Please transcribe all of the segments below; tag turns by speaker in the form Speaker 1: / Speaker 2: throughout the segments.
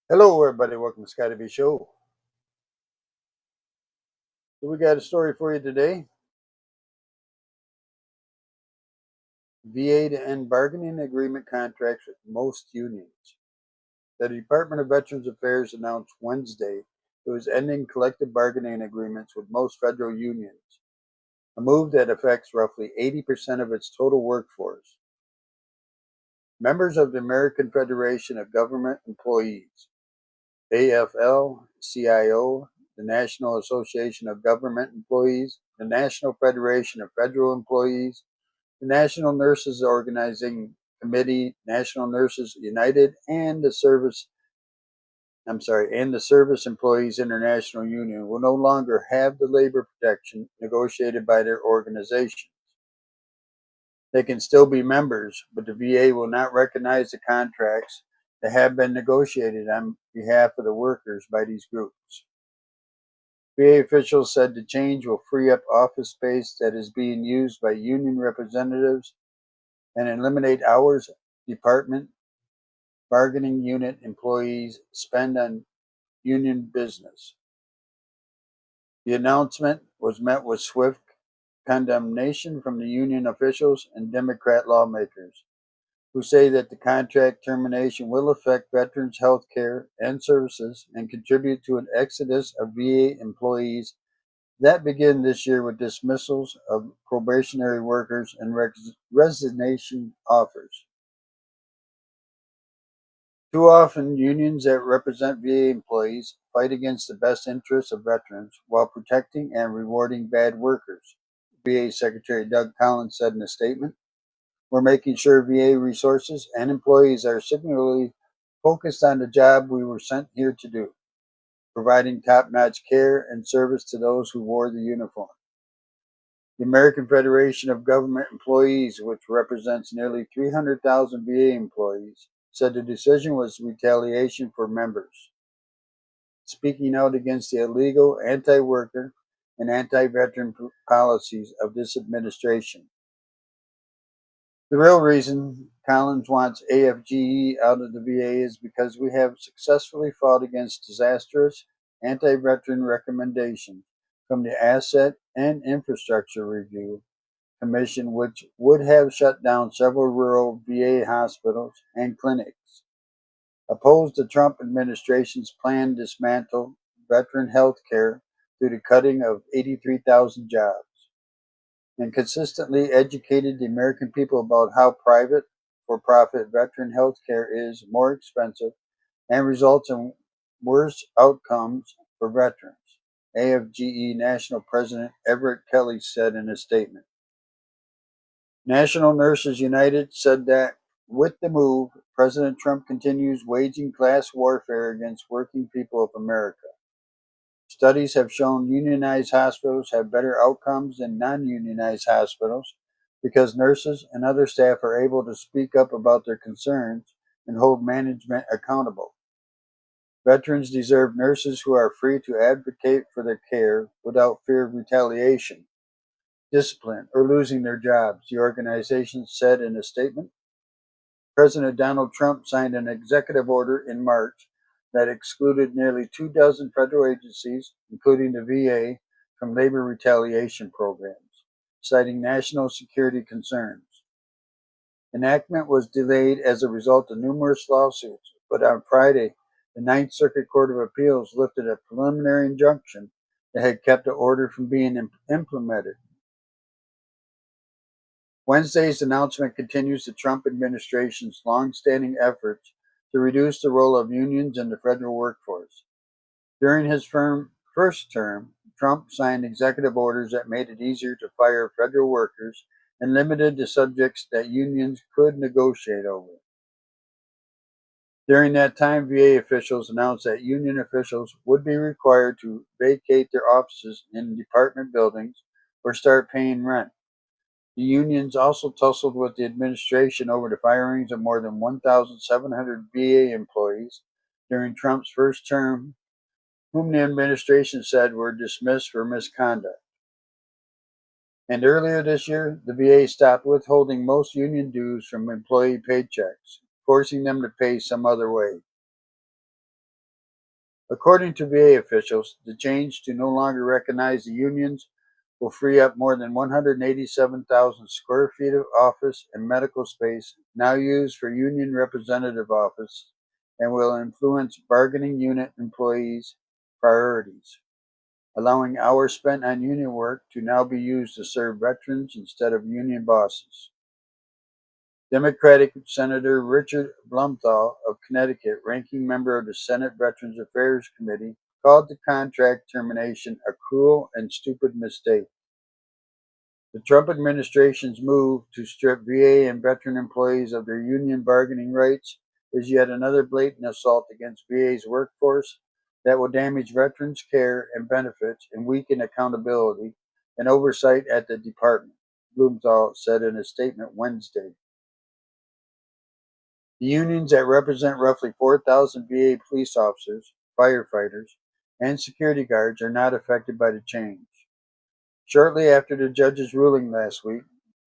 Speaker 1: Hello, everybody. Welcome to Scotty Show. So we got a story for you today. VA to end bargaining agreement contracts with most unions. The Department of Veterans Affairs announced Wednesday it was ending collective bargaining agreements with most federal unions, a move that affects roughly 80% of its total workforce. Members of the American Federation of Government Employees, AFL-CIO, the National Association of Government Employees, the National Federation of Federal Employees, the National Nurses Organizing Committee, National Nurses United, and the Service Employees International Union will no longer have the labor protection negotiated by their organizations. They can still be members, but the VA will not recognize the contracts that have been negotiated on behalf of the workers by these groups. VA officials said the change will free up office space that is being used by union representatives and eliminate hours department bargaining unit employees spend on union business. The announcement was met with swift condemnation from the union officials and Democrat lawmakers, who say that the contract termination will affect veterans' health care and services and contribute to an exodus of VA employees that begin this year with dismissals of probationary workers and resignation offers. Too often, unions that represent VA employees fight against the best interests of veterans while protecting and rewarding bad workers, VA Secretary Doug Collins said in a statement. We're making sure VA resources and employees are singularly focused on the job we were sent here to do, providing top-notch care and service to those who wore the uniform. The American Federation of Government Employees, which represents nearly 300,000 VA employees, said the decision was retaliation for members speaking out against the illegal, anti-worker, and anti-veteran policies of this administration. The real reason Collins wants AFGE out of the VA is because we have successfully fought against disastrous anti-veteran recommendations from the Asset and Infrastructure Review Commission, which would have shut down several rural VA hospitals and clinics, opposed the Trump administration's plan to dismantle veteran health care through the cutting of 83,000 jobs, and consistently educated the American people about how private, for profit veteran health care is more expensive and results in worse outcomes for veterans, AFGE National President Everett Kelly said in a statement. National Nurses United said that with the move, President Trump continues waging class warfare against working people of America. Studies have shown unionized hospitals have better outcomes than non-unionized hospitals because nurses and other staff are able to speak up about their concerns and hold management accountable. Veterans deserve nurses who are free to advocate for their care without fear of retaliation, discipline, or losing their jobs, the organization said in a statement. President Donald Trump signed an executive order in March that excluded nearly 2 dozen federal agencies, including the VA, from labor retaliation programs, citing national security concerns. Enactment was delayed as a result of numerous lawsuits, but on Friday, the Ninth Circuit Court of Appeals lifted a preliminary injunction that had kept the order from being implemented. Wednesday's announcement continues the Trump administration's long-standing efforts to reduce the role of unions in the federal workforce. During his first term, Trump signed executive orders that made it easier to fire federal workers and limited the subjects that unions could negotiate over. During that time, VA officials announced that union officials would be required to vacate their offices in department buildings or start paying rent. The unions also tussled with the administration over the firings of more than 1,700 VA employees during Trump's first term, whom the administration said were dismissed for misconduct. And earlier this year, the VA stopped withholding most union dues from employee paychecks, forcing them to pay some other way. According to VA officials, the change to no longer recognize the unions will free up more than 187,000 square feet of office and medical space now used for union representative office and will influence bargaining unit employees' priorities, allowing hours spent on union work to now be used to serve veterans instead of union bosses. Democratic Senator Richard Blumenthal of Connecticut, ranking member of the Senate Veterans Affairs Committee, called the contract termination a cruel and stupid mistake. The Trump administration's move to strip VA and veteran employees of their union bargaining rights is yet another blatant assault against VA's workforce that will damage veterans' care and benefits and weaken accountability and oversight at the department, Blumenthal said in a statement Wednesday. The unions that represent roughly 4,000 VA police officers, firefighters, and security guards are not affected by the change. Shortly after the judge's ruling last week,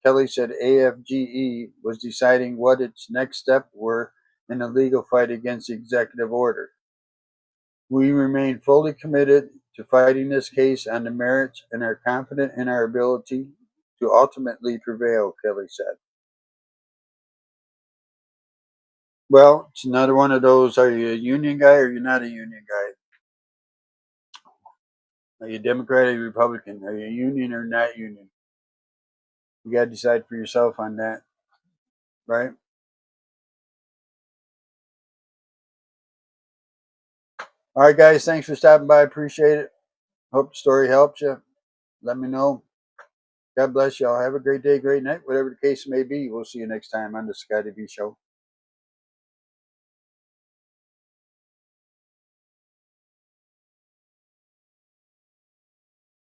Speaker 1: Kelly said AFGE was deciding what its next steps were in the legal fight against the executive order. We remain fully committed to fighting this case on the merits and are confident in our ability to ultimately prevail, Kelly said. Well, it's another one of those, are you a union guy or you're not a union guy? Are you Democrat or Republican? Are you union or not union? You got to decide for yourself on that, right? All right, guys, thanks for stopping by. Appreciate it. Hope the story helps you. Let me know. God bless y'all. Have a great day, great night, whatever the case may be. We'll see you next time on the Scotty B Show.